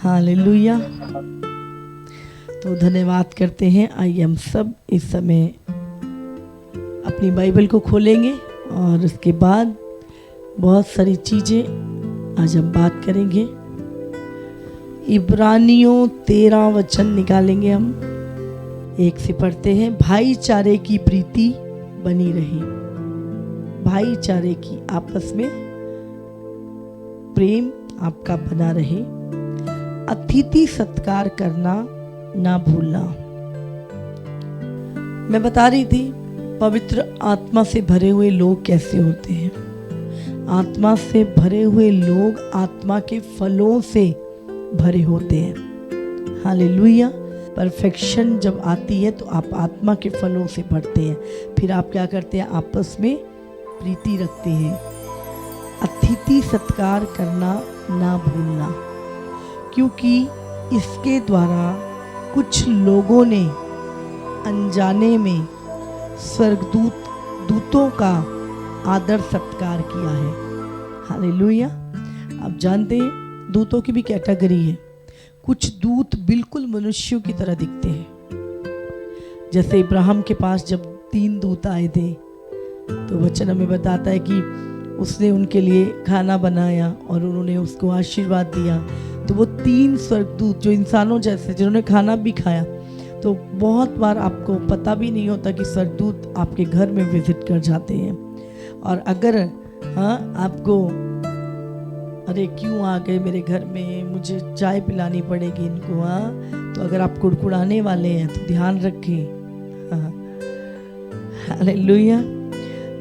Hallelujah. तो धन्यवाद करते हैं। आइए हम सब इस समय अपनी बाइबल को खोलेंगे और उसके बाद बहुत सारी चीज़ें आज हम बात करेंगे। इब्रानियों 13 वचन निकालेंगे हम। एक से पढ़ते हैं। भाईचारे की प्रीति बनी रहे। भाईचारे की, आपस में प्रेम आपका बना रहे। अतिथि सत्कार करना ना भूलना। मैं बता रही थी पवित्र आत्मा से भरे हुए लोग कैसे होते हैं। आत्मा से भरे हुए लोग आत्मा के फलों से भरे होते हैं। हालेलुया। परफेक्शन जब आती है तो आप आत्मा के फलों से भरते हैं। फिर आप क्या करते हैं? आपस में प्रीति रखते हैं। अतिथि सत्कार करना ना भूलना, क्योंकि इसके द्वारा कुछ लोगों ने अनजाने में स्वर्गदूतों का आदर सत्कार किया है। हालेलुया। आप जानते हैं दूतों की भी कैटेगरी है। कुछ दूत बिल्कुल मनुष्यों की तरह दिखते हैं। जैसे इब्राहिम के पास जब 3 दूत आए थे तो वचन हमें बताता है कि उसने उनके लिए खाना बनाया और उन्होंने उसको आशीर्वाद दिया। तो वो 3 स्वर्गदूत जो इंसानों जैसे, जिन्होंने खाना भी खाया। तो बहुत बार आपको पता भी नहीं होता कि स्वर्गदूत आपके घर में विजिट कर जाते हैं। और अगर आपको अरे क्यों आ गए मेरे घर में, मुझे चाय पिलानी पड़ेगी इनको, तो अगर आप कुड़कुड़ाने वाले हैं तो ध्यान रखें। हालेलुया।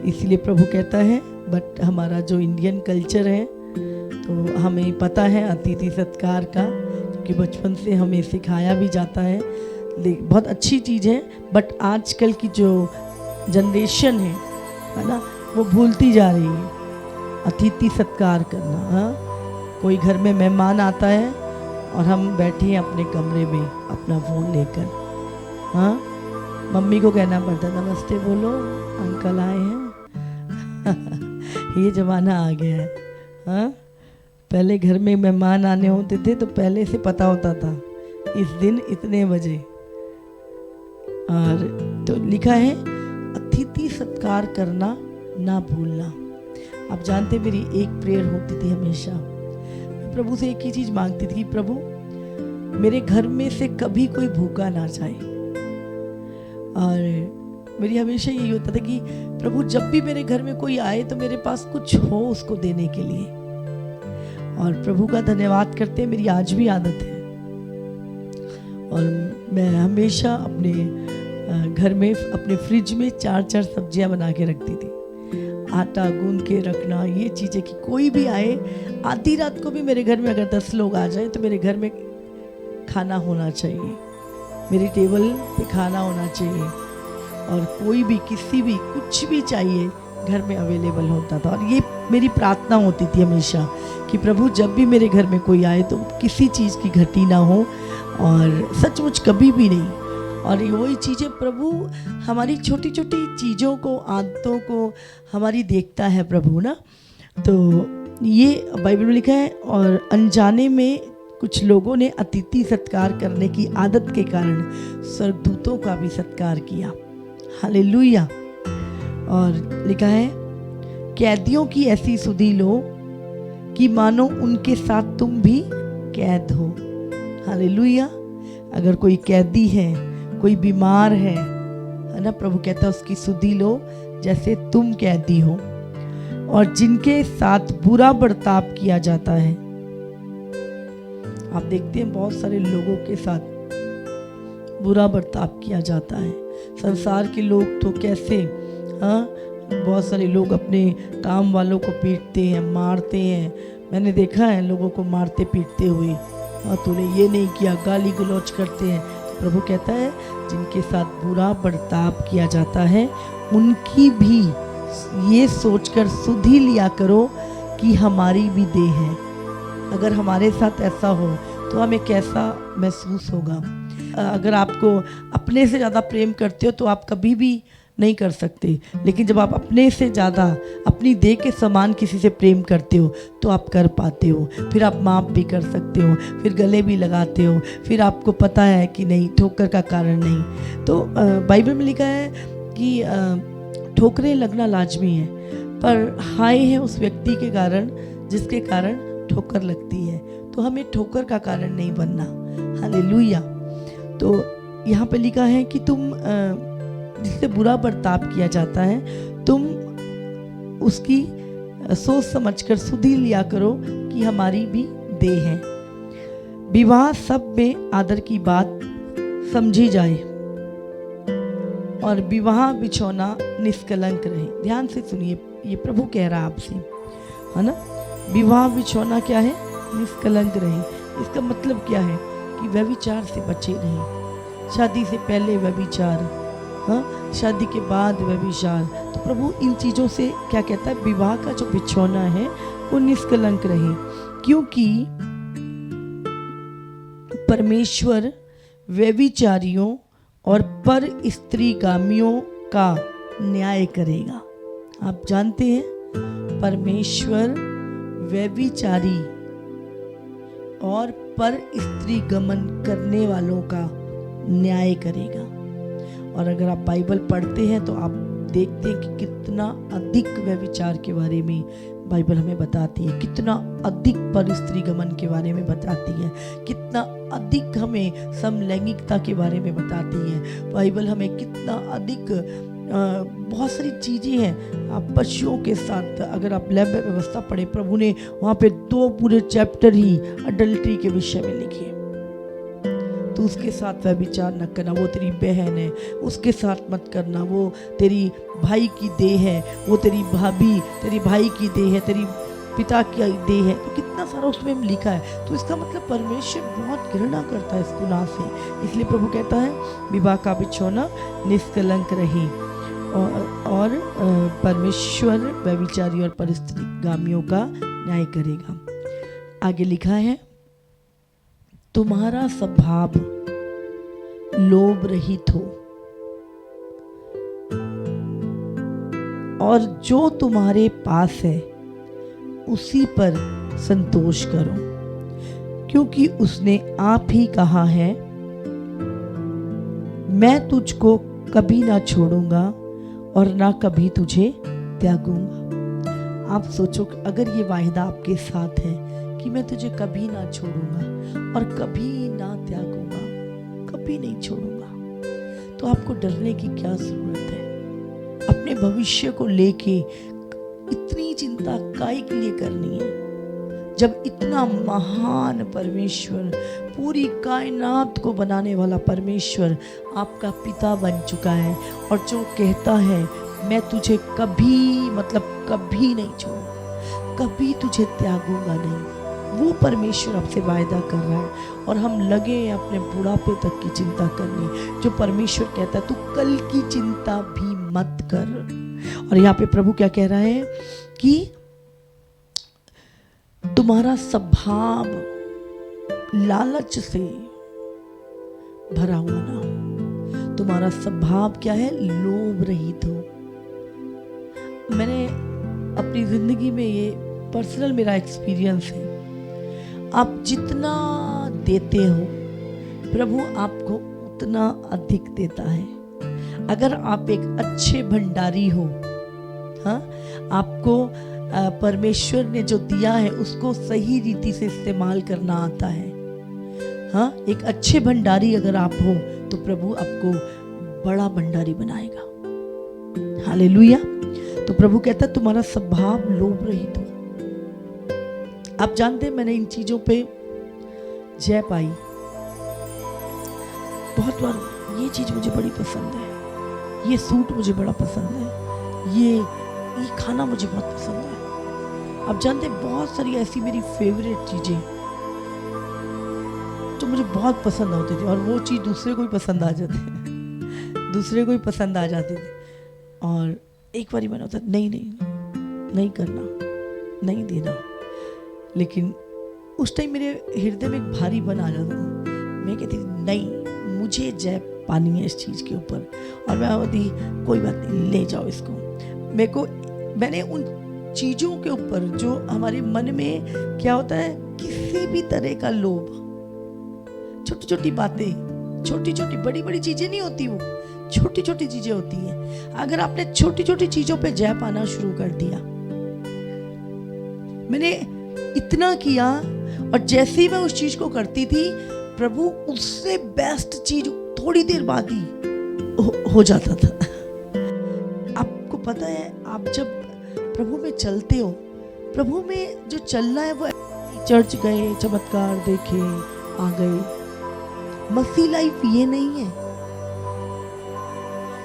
इसलिए प्रभु कहता है, बट हमारा जो इंडियन कल्चर है तो हमें पता है अतिथि सत्कार का, क्योंकि बचपन से हमें सिखाया भी जाता है। बहुत अच्छी चीज़ है, बट आजकल की जो जनरेशन है ना, वो भूलती जा रही है अतिथि सत्कार करना। कोई घर में मेहमान आता है और हम बैठे हैं अपने कमरे में अपना फ़ोन लेकर। मम्मी को कहना पड़ता है नमस्ते बोलो, अंकल आए हैं। ये ज़माना आ गया है। पहले घर में मेहमान आने होते थे तो पहले से पता होता था इस दिन इतने बजे। और तो लिखा है अतिथि सत्कार करना ना भूलना। आप जानते मेरी एक प्रेयर होती थी हमेशा। मैं प्रभु से एक ही चीज़ मांगती थी, प्रभु मेरे घर में से कभी कोई भूखा ना जाए। और मेरी हमेशा यही होता था कि प्रभु जब भी मेरे घर में कोई आए तो मेरे पास कुछ हो उसको देने के लिए। और प्रभु का धन्यवाद करते हैं, मेरी आज भी आदत है। और मैं हमेशा अपने घर में अपने फ्रिज में 4-4 सब्जियां बना के रखती थी। आटा गूंद के रखना, ये चीज़ें कि कोई भी आए, आधी रात को भी मेरे घर में अगर 10 लोग आ जाए तो मेरे घर में खाना होना चाहिए, मेरी टेबल पे खाना होना चाहिए। और कोई भी किसी भी कुछ भी चाहिए घर में अवेलेबल होता था। और ये मेरी प्रार्थना होती थी हमेशा कि प्रभु जब भी मेरे घर में कोई आए तो किसी चीज़ की घटी ना हो, और सचमुच कभी भी नहीं। और वही चीज़ें प्रभु हमारी छोटी छोटी चीज़ों को, आदतों को हमारी देखता है प्रभु ना। तो ये बाइबल में लिखा है। और अनजाने में कुछ लोगों ने अतिथि सत्कार करने की आदत के कारण स्वर्गदूतों का भी सत्कार किया। हालेलुया। और लिखा है कैदियों की ऐसी सुधि लो कि मानो उनके साथ तुम भी कैद हो। हालेलुया। अगर कोई कैदी है, कोई बीमार है ना, प्रभु कहता है उसकी सुधि लो जैसे तुम कैदी हो। और जिनके साथ बुरा बर्ताव किया जाता है, आप देखते हैं बहुत सारे लोगों के साथ बुरा बर्ताव किया जाता है। संसार के लोग तो कैसे, बहुत सारे लोग अपने काम वालों को पीटते हैं, मारते हैं। मैंने देखा है लोगों को मारते पीटते हुए, तूने ये नहीं किया, गाली गलौज करते हैं। तो प्रभु कहता है जिनके साथ बुरा बर्ताव किया जाता है उनकी भी ये सोचकर सुध ही लिया करो कि हमारी भी देह है। अगर हमारे साथ ऐसा हो तो हमें कैसा महसूस होगा। अगर आपको अपने से ज़्यादा प्रेम करते हो तो आप कभी भी नहीं कर सकते, लेकिन जब आप अपने से ज़्यादा अपनी देह के समान किसी से प्रेम करते हो तो आप कर पाते हो। फिर आप माफ़ भी कर सकते हो, फिर गले भी लगाते हो, फिर आपको पता है कि नहीं ठोकर का कारण नहीं। तो बाइबल में लिखा है कि ठोकरें लगना लाजमी है, पर हाय है उस व्यक्ति के कारण जिसके कारण ठोकर लगती है। तो हमें ठोकर का कारण नहीं बनना। हालेलुया। तो यहाँ पे लिखा है कि तुम जिससे बुरा बर्ताव किया जाता है तुम उसकी सोच समझकर सुधि लिया करो कि हमारी भी देह है। विवाह सब में आदर की बात समझी जाए और विवाह बिछौना निष्कलंक रहे। ध्यान से सुनिए, ये प्रभु कह रहा है आपसे, है ना। विवाह बिछौना क्या है? निष्कलंक रहे। इसका मतलब क्या है कि व्यभिचार से बचे रहें। शादी से पहले व्यभिचार, हाँ, शादी के बाद व्यभिचार। तो प्रभु इन चीज़ों से क्या कहता है? विवाह का जो बिछौना है वो निष्कलंक रहे, क्योंकि परमेश्वर व्यभिचारियों और पर स्त्रीगामियों का न्याय करेगा। आप जानते हैं परमेश्वर व्यभिचारी और पर स्त्री गमन करने वालों का न्याय करेगा। और अगर आप बाइबल पढ़ते हैं तो आप देखते हैं कि कितना अधिक व्यभिचार के बारे में बाइबल हमें बताती है, कितना अधिक पर स्त्री गमन के बारे में बताती है, कितना अधिक हमें समलैंगिकता के बारे में बताती है। बाइबल हमें कितना अधिक बहुत सारी चीज़ें हैं। आप पशुओं के साथ, अगर आप लैब व्यवस्था पढ़े, प्रभु ने वहाँ पे 2 पूरे चैप्टर ही अडल्ट्री के विषय में लिखे। तो उसके साथ व्यभिचार न करना, वो तेरी बहन है, उसके साथ मत करना, वो तेरी भाई की देह है, वो तेरी भाभी तेरी भाई की देह है, तेरी पिता की देह है। तो कितना सारा उसमें लिखा है। तो इसका मतलब परमेश्वर बहुत घृणा करता है इस गुनाह से। इसलिए प्रभु कहता है विवाह का बिछौना निष्कलंक रहे और परमेश्वर व्यभिचारी और परस्त्रीगामियों का न्याय करेगा। आगे लिखा है तुम्हारा स्वभाव लोभ रहित हो और जो तुम्हारे पास है उसी पर संतोष करो, क्योंकि उसने आप ही कहा है मैं तुझको कभी ना छोड़ूंगा और ना कभी तुझे त्यागूंगा। आप सोचो अगर ये वायदा आपके साथ है कि मैं तुझे कभी ना छोड़ूंगा और कभी ना त्यागूंगा, कभी नहीं छोड़ूंगा, तो आपको डरने की क्या जरूरत है? अपने भविष्य को लेके इतनी चिंता काहे के लिए करनी है, जब इतना महान परमेश्वर, पूरी कायनात को बनाने वाला परमेश्वर आपका पिता बन चुका है और जो कहता है मैं तुझे कभी, मतलब कभी नहीं छोड़ूंगा, कभी तुझे त्यागूंगा नहीं। वो परमेश्वर आपसे वायदा कर रहा है और हम लगे हैं अपने बुढ़ापे तक की चिंता करने। जो परमेश्वर कहता है तू कल की चिंता भी मत कर। और यहाँ पे प्रभु क्या कह रहा है कि तुम्हारा स्वभाव लालच से भरा हुआ ना हो, तुम्हारा स्वभाव क्या है? लोभ रहित हो। मैंने अपनी जिंदगी में ये पर्सनल मेरा एक्सपीरियंस है, आप जितना देते हो प्रभु आपको उतना अधिक देता है। अगर आप एक अच्छे भंडारी हो, हाँ, आपको परमेश्वर ने जो दिया है उसको सही रीति से इस्तेमाल करना आता है, हाँ, एक अच्छे भंडारी अगर आप हो तो प्रभु आपको बड़ा भंडारी बनाएगा। हालेलुया। तो प्रभु कहता है तुम्हारा स्वभाव लोभ रहित हो। आप जानते हैं मैंने इन चीजों पे जय पाई। बहुत बार ये चीज मुझे बड़ी पसंद है, ये सूट मुझे बड़ा पसंद है, ये खाना मुझे बहुत पसंद है। आप जानते हैं बहुत सारी ऐसी मेरी फेवरेट चीजें जो मुझे बहुत पसंद होती थी और वो चीज दूसरे को भी पसंद आ जाती थी, दूसरे को भी पसंद आ जाती थी। और एक बार मन होता नहीं नहीं नहीं करना, नहीं देना, लेकिन उस टाइम मेरे हृदय में एक भारी बन आ जाता था। मैं कहती नहीं, मुझे जय पानी है इस चीज़ के ऊपर, और मैं होती कोई बात नहीं, ले जाओ इसको। मैंने उन चीज़ों के ऊपर जो हमारे मन में क्या होता है, किसी भी तरह का लोभ, छोटी छोटी बातें, छोटी छोटी बड़ी बड़ी चीज़ें नहीं होती, वो छोटी छोटी चीज़ें होती हैं। अगर आपने छोटी छोटी चीज़ों पे जय पाना शुरू कर दिया, मैंने इतना किया, और जैसे ही मैं उस चीज़ को करती थी, प्रभु उससे बेस्ट चीज़ थोड़ी देर बाद ही हो जाता था। आपको पता है, आप जब प्रभु में चलते हो, प्रभु में जो चलना है वो चर्च गए, चमत्कार देखे, आ गए। मसीह लाइफ ये नहीं है।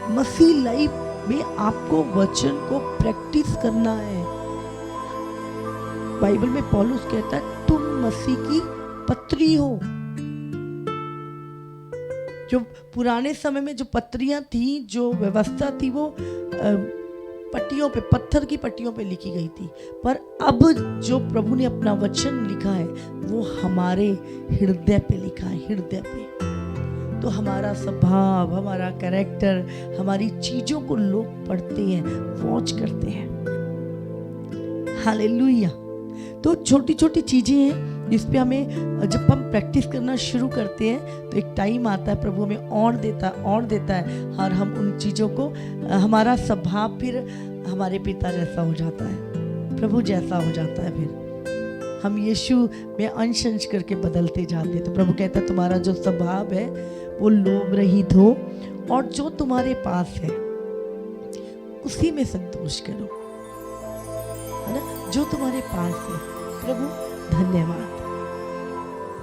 मसीह लाइफ में आपको वचन को प्रैक्टिस करना है। बाइबल में पौलुस कहता है तुम मसीह की पत्री हो। जो पुराने समय में जो पत्रियां थी, जो व्यवस्था थी, वो पट्टियों पे, पत्थर की पट्टियों पे लिखी गई थी, पर अब जो प्रभु ने अपना वचन लिखा है वो हमारे हृदय पे लिखा है, हृदय पे। तो हमारा स्वभाव, हमारा कैरेक्टर, हमारी चीजों को लोग पढ़ते हैं, वॉच करते हैं। हालेलुया। तो छोटी छोटी चीजें हैं जिस पे हमें, जब हम प्रैक्टिस करना शुरू करते हैं तो एक टाइम आता है, प्रभु हमें और देता है, और हम उन चीज़ों को, हमारा स्वभाव फिर हमारे पिता जैसा हो जाता है, प्रभु जैसा हो जाता है। फिर हम यीशु में अंश अंश करके बदलते जाते हैं। तो प्रभु कहता है तुम्हारा जो स्वभाव है वो लोभ रहित हो, और जो तुम्हारे पास है उसी में संतोष करो, है ना, जो तुम्हारे पास है। प्रभु धन्यवाद,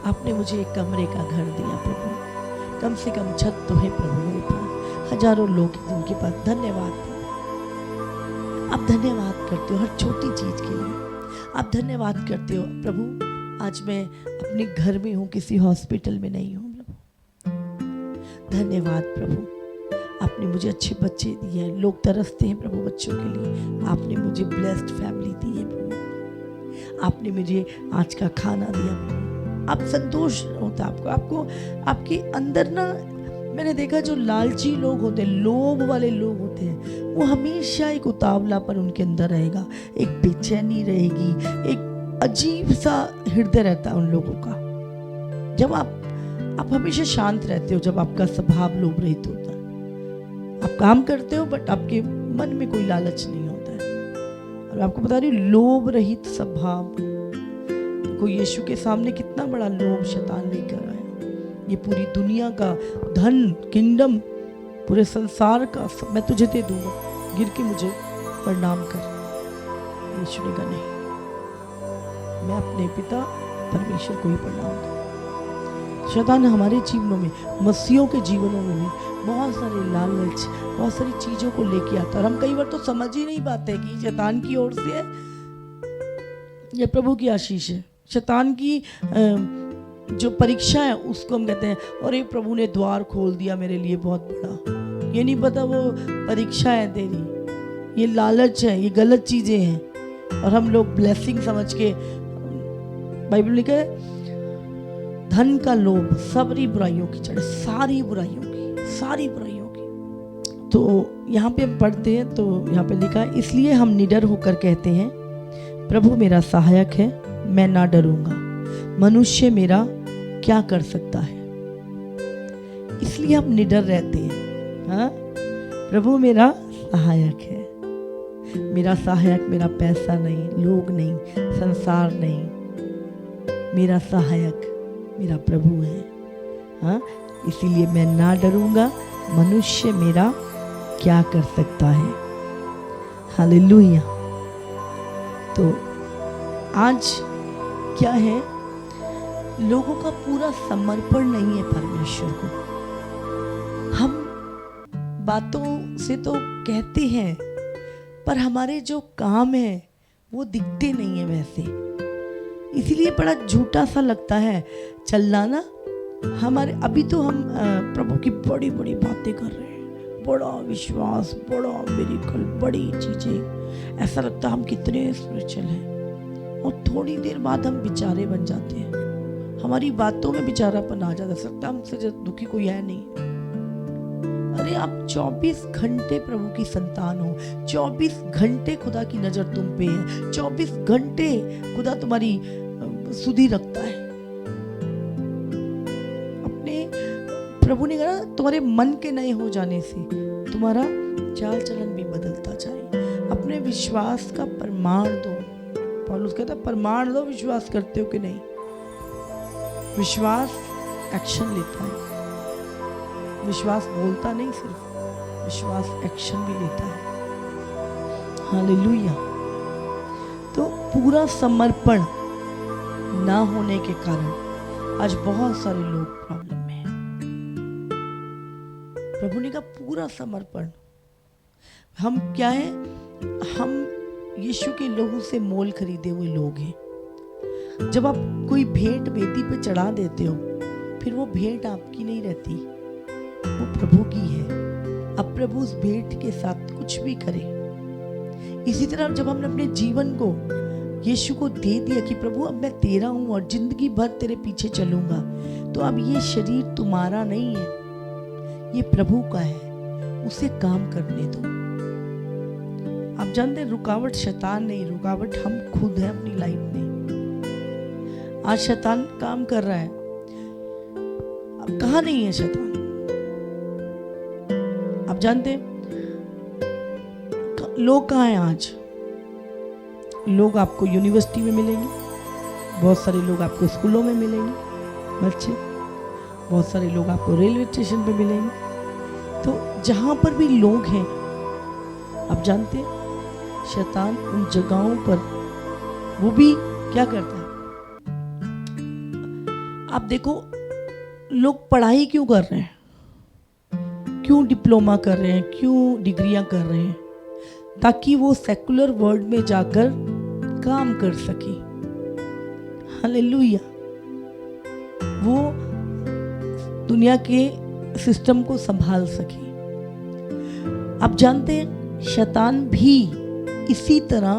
आपने मुझे एक कमरे का घर दिया प्रभु, कम से कम छत तो है प्रभु मेरे पास, हजारों लोग हैं जिनके पास। धन्यवाद प्रभु, आप धन्यवाद करते हो हर छोटी चीज के लिए, आप धन्यवाद करते हो प्रभु। आज मैं अपने घर में हूँ, किसी हॉस्पिटल में नहीं हूँ प्रभु। धन्यवाद प्रभु, आपने मुझे अच्छे बच्चे दिए हैं, लोग तरसते हैं प्रभु बच्चों के लिए, आपने मुझे ब्लेस्ड फैमिली दी है प्रभु, आपने मुझे आज का खाना दिया प्रभु। आप संतोष होता आपको आपके अंदर ना, मैंने देखा जो लालची लोग होते हैं, लोभ वाले लोग होते हैं, वो हमेशा एक उतावलापन उनके अंदर रहेगा, एक बेचैनी रहेगी, एक अजीब सा हृदय रहता है उन लोगों का। जब आप हमेशा शांत रहते हो, जब आपका स्वभाव लोभ रहित होता है, आप काम करते हो बट आपके मन में कोई लालच नहीं होता है। और आपको बता रही हूँ, लोभ रहित स्वभाव को यीशु के सामने कितना बड़ा लोभ शैतान लेकर आया। ये पूरी दुनिया का धन, किंगडम, पूरे संसार का मैं तुझे दे दूंगा, गिर के मुझे प्रणाम कर। यीशु ने कहा नहीं, मैं अपने पिता परमेश्वर को ही प्रणाम कर। शैतान हमारे जीवनों में, मसीहों के जीवनों में भी बहुत सारे लालच, बहुत सारी चीजों को लेके आता है, और हम कई बार तो समझ ही नहीं पाते कि शैतान की ओर से है या प्रभु की आशीष है। शैतान की जो परीक्षा है उसको हम कहते हैं और ये प्रभु ने द्वार खोल दिया मेरे लिए बहुत बड़ा। ये नहीं पता वो परीक्षा है तेरी, ये लालच है, ये गलत चीजें हैं, और हम लोग ब्लेसिंग समझ के, बाइबल लिखा है धन का लोभ सारी बुराइयों की जड़, सारी बुराइयों की। तो यहाँ पे हम पढ़ते हैं तो यहाँ पे लिखा है, इसलिए हम निडर होकर कहते हैं प्रभु मेरा सहायक है, मैं ना डरूंगा, मनुष्य मेरा क्या कर सकता है। इसलिए हम निडर रहते हैं। हाँ, प्रभु मेरा सहायक है। मेरा सहायक मेरा पैसा नहीं, लोग नहीं, संसार नहीं, मेरा सहायक मेरा प्रभु है। हाँ, इसीलिए मैं ना डरूंगा, मनुष्य मेरा क्या कर सकता है। हालेलुया। तो आज क्या है, लोगों का पूरा समर्पण नहीं है परमेश्वर को। हम बातों से तो कहते हैं पर हमारे जो काम है वो दिखते नहीं है वैसे, इसीलिए बड़ा झूठा सा लगता है चलना ना। हमारे अभी तो हम प्रभु की बड़ी बड़ी बातें कर रहे हैं, बड़ा विश्वास, बड़ा मिरेकल, बड़ी चीजें, ऐसा लगता है हम कितने स्पिरिचुअल हैं। और थोड़ी देर बाद हम बेचारे बन जाते हैं, हमारी बातों में बेचारापन आ जाता है, लगता है हमसे दुखी कोई है नहीं। अरे आप 24 घंटे प्रभु की संतान हो, 24 घंटे खुदा की नजर तुम पे है, 24 घंटे खुदा तुम्हारी सुधि रखता है। अपने प्रभु ने कहा तुम्हारे मन के नए हो जाने से तुम्हारा चाल चलन भी बदलता जाए। अपने विश्वास का प्रमाण दो। पौलुस कहता है प्रमाण दो, विश्वास करते हो कि नहीं। विश्वास एक्शन लेता है, विश्वास बोलता नहीं, सिर्फ विश्वास एक्शन भी लेता है। हालेलुया। तो पूरा समर्पण ना होने के कारण आज बहुत सारे लोग प्रॉब्लम में हैं। प्रभु ने कहा पूरा समर्पण। हम क्या है, हम यीशु के लहू से मोल खरीदे हुए लोग हैं। जब आप कोई भेंट वेदी पे चढ़ा देते हो, फिर वो भेंट आपकी नहीं रहती, वो प्रभु की है। अब प्रभु उस भेंट के साथ कुछ भी करे। इसी तरह जब हमने अपने जीवन को यीशु को दे दिया कि प्रभु अब मैं तेरा हूं और जिंदगी भर तेरे पीछे चलूंगा, तो अब ये शरीर तुम्हारा नहीं है, ये प्रभु का है, उसे काम करने दो। आप जानते हैं रुकावट शैतान नहीं, रुकावट हम खुद हैं अपनी लाइफ में। आज शैतान काम कर रहा है, अब कहाँ नहीं है शैतान। आप जानते हैं लोग कहाँ हैं आज। लोग आपको यूनिवर्सिटी में मिलेंगे, बहुत सारे लोग आपको स्कूलों में मिलेंगे बच्चे, बहुत सारे लोग आपको रेलवे स्टेशन पे मिलेंगे। तो जहां पर भी लोग हैं, आप जानते हैं शैतान उन जगहों पर वो भी क्या करता है। आप देखो लोग पढ़ाई क्यों कर रहे हैं, क्यों डिप्लोमा कर रहे हैं, क्यों डिग्रियां कर रहे हैं, ताकि वो सेकुलर वर्ल्ड में जाकर काम कर सके। हालेलुया। वो दुनिया के सिस्टम को संभाल सके। आप जानते हैं शैतान भी इसी तरह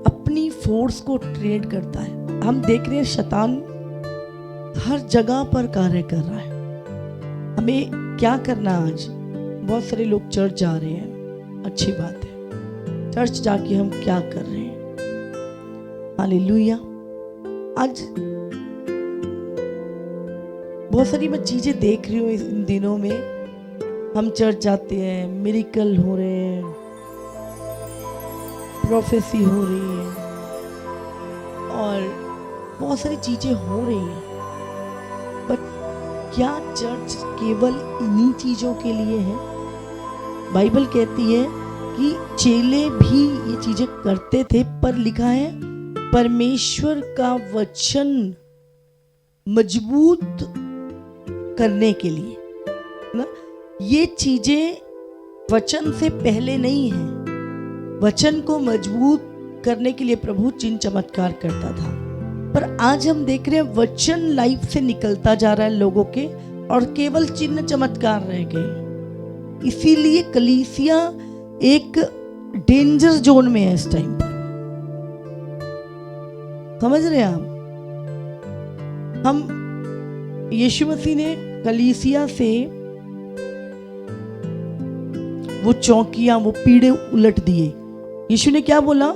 अपनी फोर्स को ट्रेड करता है। हम देख रहे हैं शैतान हर जगह पर कार्य कर रहा है। हमें क्या करना आज, बहुत सारे लोग चर्च जा रहे हैं, अच्छी बात है, चर्च जाके हम क्या कर रहे हैं। हालेलुया। आज बहुत सारी मैं चीजें देख रही हूँ इन दिनों में। हम चर्च जाते हैं, मिरेकल हो रहे हैं, प्रोफेसी हो रही है और बहुत सारी चीजें हो रही हैं। बट क्या चर्च केवल इन्हीं चीजों के लिए है? बाइबल कहती है कि चेले भी ये चीजें करते थे, पर लिखा है परमेश्वर का वचन मजबूत करने के लिए ना। ये चीजें वचन से पहले नहीं है, वचन को मजबूत करने के लिए प्रभु चिन्ह चमत्कार करता था। पर आज हम देख रहे हैं वचन लाइफ से निकलता जा रहा है लोगों के, और केवल चिन्ह चमत्कार रह गए। इसीलिए कलीसिया एक डेंजर जोन में है इस टाइम पर। समझ रहे हैं आप? हम यीशु मसीह ने कलीसिया से वो चौकियां, वो पीढ़े उलट दिए। यीशु ने क्या बोला?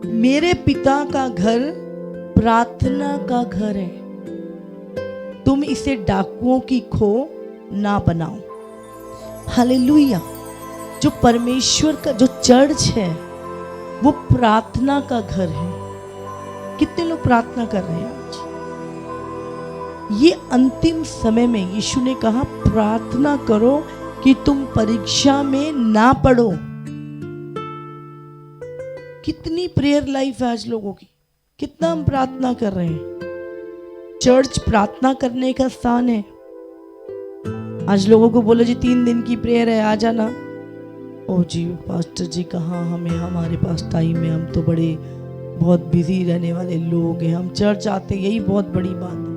मेरे पिता का घर प्रार्थना का घर है, तुम इसे डाकुओं की खो ना बनाओ। हालेलुया। जो परमेश्वर का जो चर्च है वो प्रार्थना का घर है। कितने लोग प्रार्थना कर रहे हैं आज? ये अंतिम समय में यीशु ने कहा प्रार्थना करो कि तुम परीक्षा में ना पड़ो। कितनी प्रेयर लाइफ है आज लोगों की, कितना हम प्रार्थना कर रहे हैं। चर्च प्रार्थना करने का स्थान है। आज लोगों को बोलो जी 3 दिन की प्रेयर है, आ जाना। ओ जी पास्टर जी कहाँ, हमें हमारे पास टाइम है, हम तो बड़े बहुत बिजी रहने वाले लोग हैं, हम चर्च आते, यही बहुत बड़ी बात है।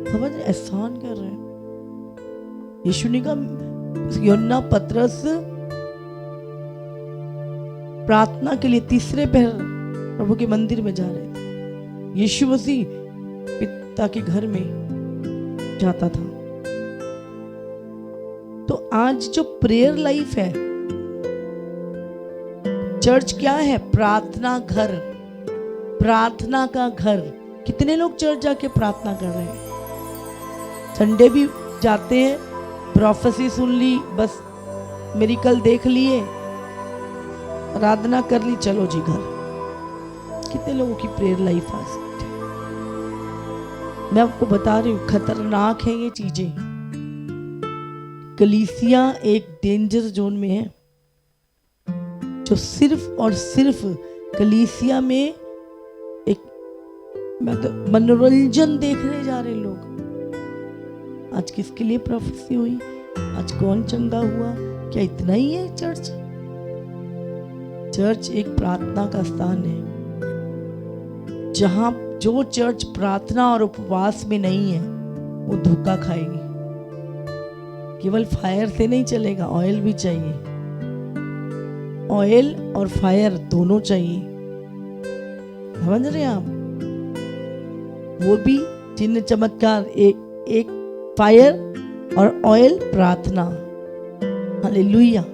समझ, एहसान कर रहे हैं। यीशु ने कहा यूहन्ना पतरस प्रार्थना के लिए तीसरे पहर प्रभु के मंदिर में जा रहे थे। यीशु मसीह पिता के घर में जाता था। तो आज जो प्रेयर लाइफ है, चर्च क्या है? प्रार्थना घर, प्रार्थना का घर। कितने लोग चर्च जाके प्रार्थना कर रहे हैं? संडे भी जाते हैं, प्रोफेसी सुन ली, बस मिरेकल देख लिए, आराधना कर ली, चलो जी घर। कितने लोगों की प्रेयर लाइफ आ सकती है? मैं आपको बता रही हूं, खतरनाक है ये चीजें। कलीसिया एक डेंजर जोन में है, जो सिर्फ और सिर्फ कलीसिया में एक मनोरंजन देखने जा रहे लोग। आज किसके लिए प्रोफेसी हुई, आज कौन चंगा हुआ, क्या इतना ही है चर्च? चर्च एक प्रार्थना का स्थान है, जहां जो चर्च प्रार्थना और उपवास में नहीं है वो धोखा खाएगी। केवल फायर से नहीं चलेगा, ऑयल भी चाहिए। ऑयल और फायर दोनों चाहिए, समझ रहे हैं आप? वो भी चिन्ह चमत्कार, एक फायर और ऑयल प्रार्थना। हालेलुया।